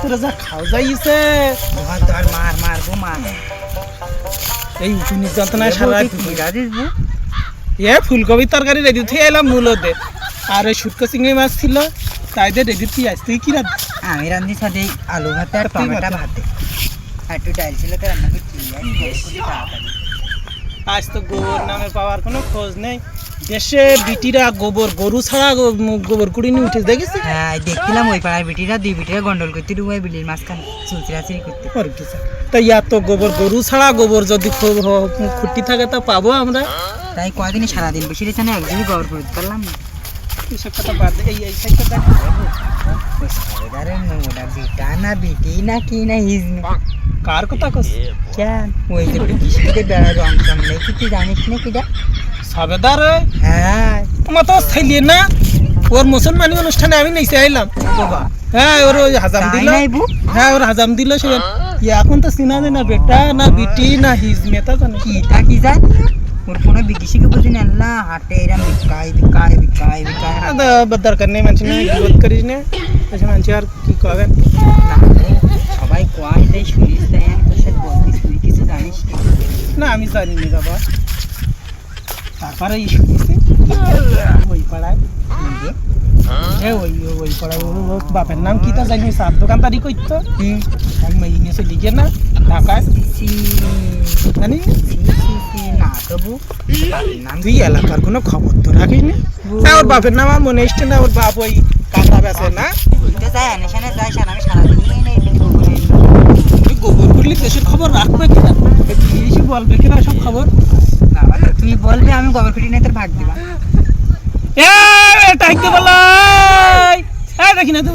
করে যা খাও যাইছে আর মারবো মার এই উঠুনি যন্ত্রণায় সারা দিস ফুলকপির তরকারি রেডি থেকে এলাম মূলতে আর ওই শুটকো চিংড়ি মাছ ছিল তাই দিয়ে রেডি তুই আজ তুই কি রাত আমি রান্ধি সাথে আলু ভাতে আর টমেটো ভাতে আর একটু ডাল ছিল তো রান্না করছি আজ তো গোবর নামে পাওয়ার কোনো খোঁজ নেই দেশে বিটিরা গোবর গরু ছাড়া গোবর কুড়ি নিয়ে উঠে দেখেছি হ্যাঁ দেখছিলাম ওই পাড়ার বিটিরা দুই বিটিরা গন্ডল করতে ডুবাই বিলির মাঝখানে চুলচিরাচিরি করতে তাই এত গোবর গরু ছাড়া গোবর যদি খুঁটি থাকে তা পাবো আমরা তাই কয়দিনই সারাদিন বসে রয়েছে না একদিনই গোবর করতে পারলাম না এসব কথা বাদ দে এই সাইডটা দেখ ওই সারেদারের নোংরা বিটা না বিটি না কি না হিজনি কার কথা কস কেন ওই যে কৃষিতে বেড়া রং চং নেই কি তুই জানিস না কিটা সবেদার হ্যাঁ আমার তো থাইলে না ওর মুসলমানি অনুষ্ঠানে আমি নেই চাইলাম বাবা হ্যাঁ ওর ওই হাজাম দিল হ্যাঁ ওর হাজাম দিল সে এখন তো চিনা যায় না বেটা না বিটি না হিজমে তা জানে কি তা কি জানি ওর কোনো বিদেশিকে বলছি না আল্লাহ হাটে এরম বিকায় দরকার নেই মানুষ না বিরোধ করিস না এসে মানুষ আর কি করবেন না সবাই কয় তাই শুনিস তাই আমি তোর সাথে বলতিস তুই কিছু জানিস না আমি জানি না বাবা তারপরে এই শুনেছি ওই পাড়ায় ওই পাড়ায় ওর বাপের নাম কি তা জানি সার দোকানদারি করতো আমি মেয়ে নিয়ে লিখে না ঢাকায় জানি না তবু নাম তুই এলাকার কোনো খবর তো রাখিস না ওর বাপের নাম আমার মনে এসছে না ওর বাপ ওই কাঁকড়া বেছে না তো যাই আনেশানে যাই সার আমি সারাদিনই নেই তুই গোবর করলি দেশের খবর রাখবে কিনা এসে বলবে কিনা সব খবর তুই বলবি আমি গোবর খুঁটি নিয়ে তোর ভাগ দিবা টাইতে বলাই দেখি না তো